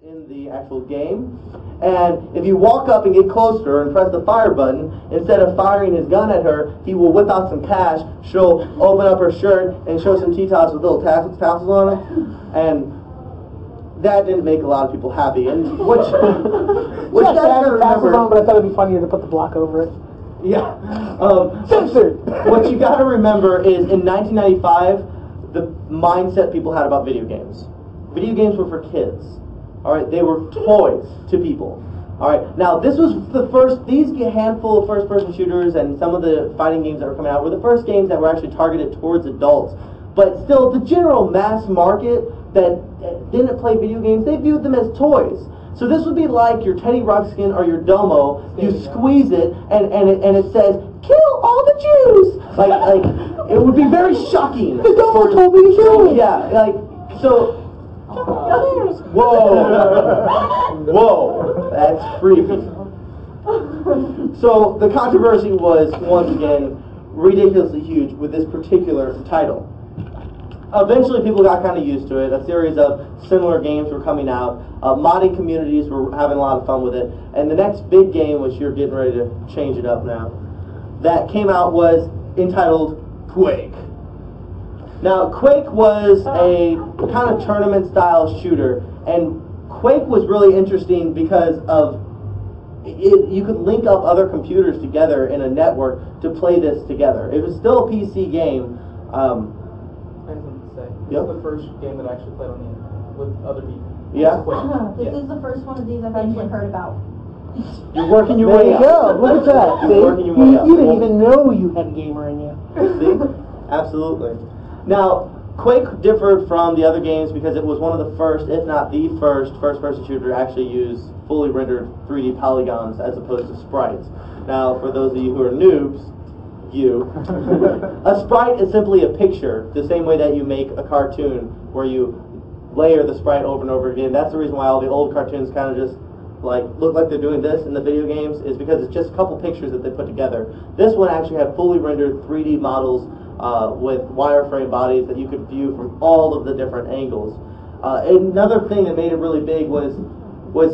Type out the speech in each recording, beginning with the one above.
in the actual game. And if you walk up and get closer and press the fire button, instead of firing his gun at her, he will whip out some cash. She'll open up her shirt and show some T-tops with little tassels on them. And that didn't make a lot of people happy. And what you gotta remember, on, but I thought it'd be funnier to put the block over it. Yeah. Censored. What you gotta remember is in 1995, the mindset people had about video games. Video games were for kids. All right, they were toys to people. All right, now this was the first. These handful of first-person shooters and some of the fighting games that were coming out were the first games that were actually targeted towards adults. But still, the general mass market that didn't play video games, they viewed them as toys. So this would be like your Teddy Ruxpin or your Domo. You squeeze it, and it says, "Kill all the Jews." Like it would be very shocking. The Domo told me to kill him. Yeah, like so. Whoa, that's creepy. So the controversy was once again ridiculously huge with this particular title. Eventually people got kind of used to it. A series of similar games were coming out. Modding communities were having a lot of fun with it. And the next big game, which you're getting ready to change it up now, that came out was entitled Quake. Now, Quake was a kind of tournament-style shooter, and Quake was really interesting because of you could link up other computers together in a network to play this together. It was still a PC game. I have something to say. This is the first game that I actually played on the internet with other people. Yeah? This is the first one of these I've actually heard about. You're working your There way you up. go. Look at that. See? You're working your way up. You didn't even know you had a gamer in you. See? Absolutely. Now, Quake differed from the other games because it was one of the first, if not the first-person shooter to actually use fully rendered 3D polygons as opposed to sprites. Now, for those of you who are noobs, a sprite is simply a picture, the same way that you make a cartoon where you layer the sprite over and over again. That's the reason why all the old cartoons kind of just look like they're doing this in the video games, is because it's just a couple pictures that they put together. This one actually had fully rendered 3D models with wireframe bodies that you could view from all of the different angles. Another thing that made it really big was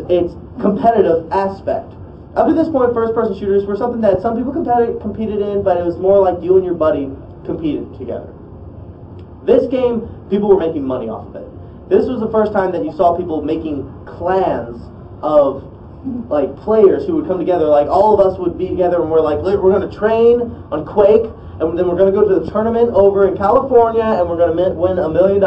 its competitive aspect. Up to this point, first-person shooters were something that some people competed in, but it was more like you and your buddy competed together. This game, people were making money off of it. This was the first time that you saw people making clans of players who would come together. Like all of us would be together, and we're going to train on Quake. And then we're going to go to the tournament over in California, and we're going to win $1 million.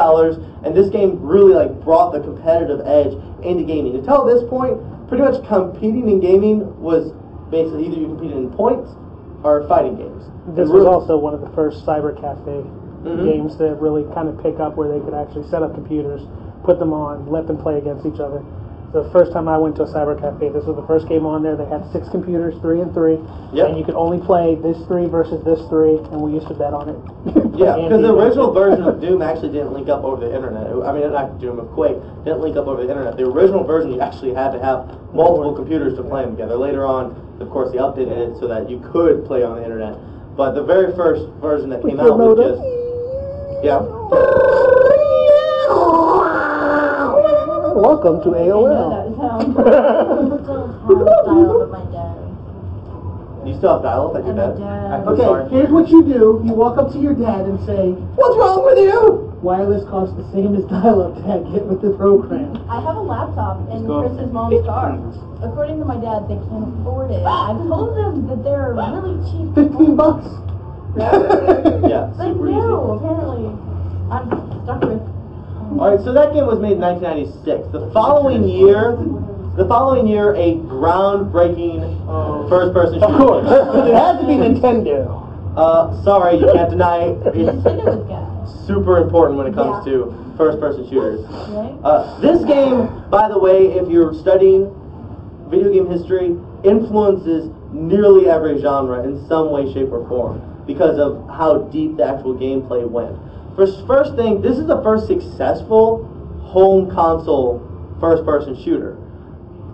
And this game really brought the competitive edge into gaming. Until this point, pretty much competing in gaming was basically either you competed in points or fighting games. This was also one of the first cyber cafe games to really kind of pick up, where they could actually set up computers, put them on, let them play against each other. The first time I went to a cyber cafe, this was the first game on there. They had 6 computers, 3 and 3, and you could only play this 3 versus this 3, and we used to bet on it. Yeah, because the original version of Doom actually didn't link up over the internet. I mean, not Doom, of Quake didn't link up over the internet. The original version, you actually had to have multiple computers to play them together. Later on, of course, they updated it so that you could play on the internet. But the very first version that came out was just Welcome to AOL. You still have dial-up at your dad? Okay, here's what you do. You walk up to your dad and say, "What's wrong with you?" Wireless costs the same as dial-up, Dad. Get with the program. I have a laptop in Chris's mom's car. According to my dad, they can't afford it. I've told them that they're really cheap. $15. Yeah. They do, apparently. I'm stuck with. Alright, so that game was made in 1996. The following year, a groundbreaking first-person shooter. Of course. It had to be Nintendo. Sorry, you can't deny it. Nintendo was gas. Super important when it comes to first-person shooters. Right? This game, by the way, if you're studying video game history, influences nearly every genre in some way, shape, or form because of how deep the actual gameplay went. First thing, this is the first successful home console first-person shooter.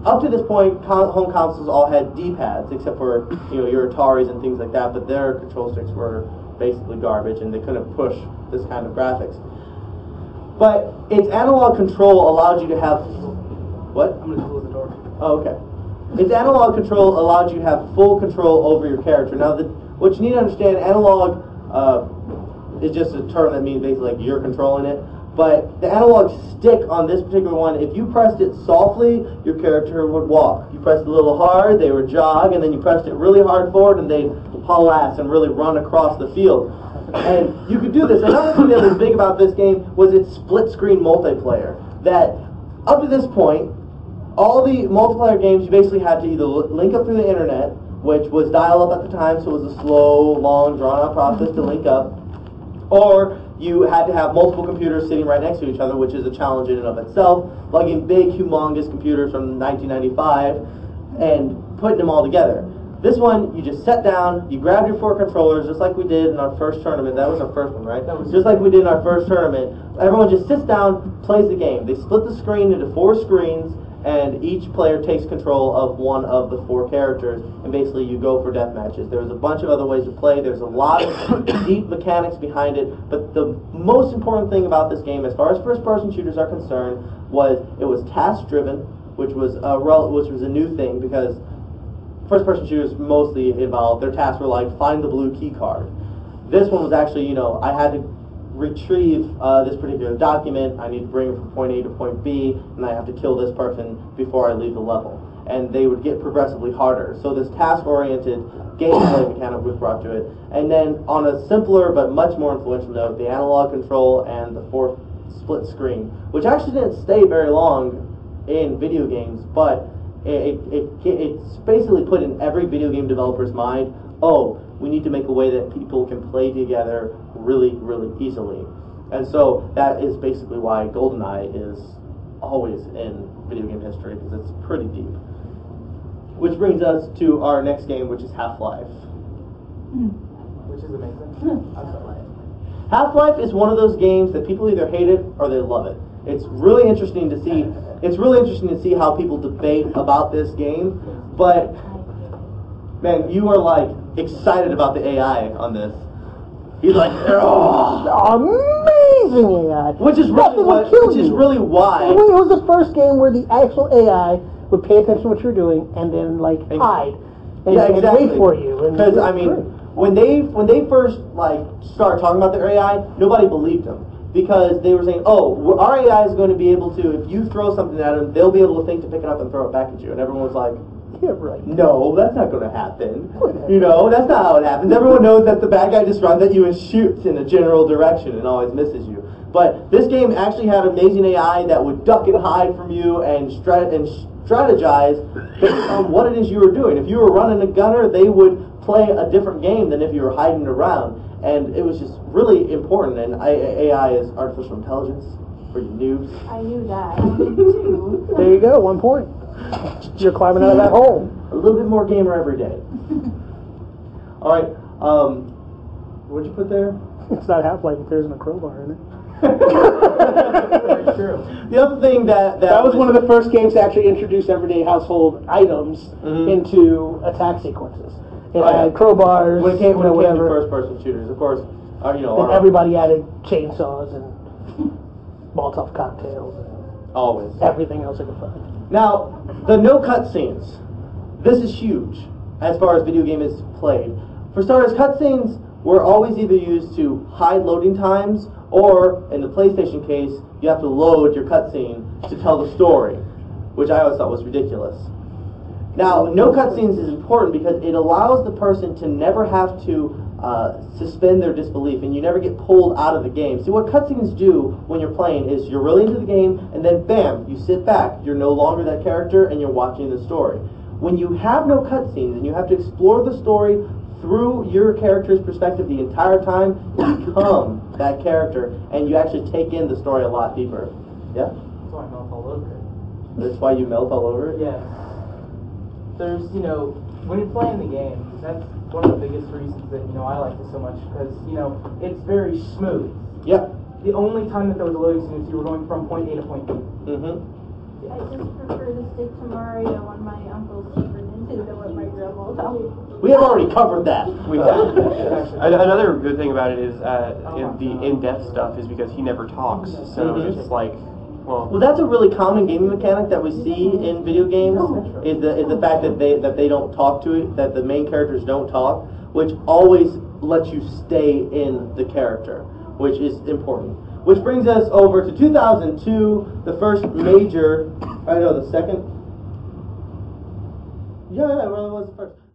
Up to this point, home consoles all had D-pads, except for your Ataris and things like that, but their control sticks were basically garbage, and they couldn't push this kind of graphics. But its analog control allowed you to have What? I'm gonna close the door. Oh, okay. Its analog control allows you to have full control over your character. Now, what you need to understand, analog is just a term that means basically like you're controlling it. But the analog stick on this particular one, if you pressed it softly, your character would walk. You pressed it a little hard, they would jog, and then you pressed it really hard forward, and they'd haul ass and really run across the field. And you could do this. Another thing that was big about this game was its split-screen multiplayer. That up to this point, all the multiplayer games, you basically had to either link up through the internet, which was dial-up at the time, so it was a slow, long, drawn-out process to link up, or you had to have multiple computers sitting right next to each other, which is a challenge in and of itself, lugging big, humongous computers from 1995 and putting them all together. This one, you just sat down, you grabbed your 4 controllers, just like we did in our first tournament. That was our first one, right? That was just like we did in our first tournament. Everyone just sits down, plays the game. They split the screen into 4 screens, and each player takes control of one of the 4 characters, and basically you go for death matches. There's a bunch of other ways to play. There's a lot of deep mechanics behind it, but the most important thing about this game, as far as first-person shooters are concerned, was it was task-driven, which was a new thing, because first-person shooters mostly involved, their tasks were like, find the blue key card. This one was actually, I had to retrieve this particular document, I need to bring it from point A to point B, and I have to kill this person before I leave the level. And they would get progressively harder. So this task-oriented gameplay mechanic was brought to it. And then on a simpler but much more influential note, the analog control and the 4 split screen, which actually didn't stay very long in video games, but it's basically put in every video game developer's mind, oh, we need to make a way that people can play together really, really easily. And so that is basically why GoldenEye is always in video game history, because it's pretty deep. Which brings us to our next game, which is Half-Life. Which is amazing. Half-Life is one of those games that people either hate it or they love it. It's really interesting to see. It's really interesting to see how people debate about this game. But man, you are like excited about the AI on this. He's like, oh, amazing AI. Which is really why. It was the first game where the actual AI would pay attention to what you're doing and then like hide and wait for you. Because I mean, when they first like started talking about their AI, nobody believed them. Because they were saying, oh, our AI is going to be able to, if you throw something at them, they'll be able to think to pick it up and throw it back at you. And everyone was like, yeah, right. No, that's not going to happen. That's not how it happens. Everyone knows that the bad guy just runs at you and shoots in a general direction and always misses you. But this game actually had amazing AI that would duck and hide from you and strategize based on what it is you were doing. If you were running a gunner, they would play a different game than if you were hiding around. And it was just really important. And AI is artificial intelligence for you noobs. I knew that. I did too. There you go, 1 point. You're climbing out of that hole. A little bit more gamer every day. All right. What'd you put there? It's not Half-Life if there isn't a crowbar in it. Very true. The other thing that was one of the first games to actually introduce everyday household items into attack sequences. It had crowbars, when it came to whatever. first-person shooters, of course. And everybody added chainsaws and Molotov cocktails and always everything else I could find. Now, the no cutscenes. This is huge as far as video game is played. For starters, cutscenes were always either used to hide loading times, or in the PlayStation case, you have to load your cutscene to tell the story, which I always thought was ridiculous. Now, no cutscenes is important because it allows the person to never have to suspend their disbelief, and you never get pulled out of the game. See, what cutscenes do when you're playing is you're really into the game, and then bam, you sit back. You're no longer that character, and you're watching the story. When you have no cutscenes, and you have to explore the story through your character's perspective the entire time, you become that character, and you actually take in the story a lot deeper. Yeah? That's why I melt all over it. That's why you melt all over it? Yeah. There's, when you're playing the game, that's one of the biggest reasons that, I like it so much, because, it's very smooth. Yep. The only time that there was a loading screen is you were going from point A to point B. Mm-hmm. I just prefer to stick to Mario on my uncle's Super Nintendo with my grandma's house. We have already covered that. We have. Another good thing about it is the in-depth stuff is because he never talks, so it's just like Well, that's a really common gaming mechanic that we see in video games. Is the fact that they don't talk to it, that the main characters don't talk, which always lets you stay in the character, which is important. Which brings us over to 2002, the first major. I know the second. Yeah, well, it was the first.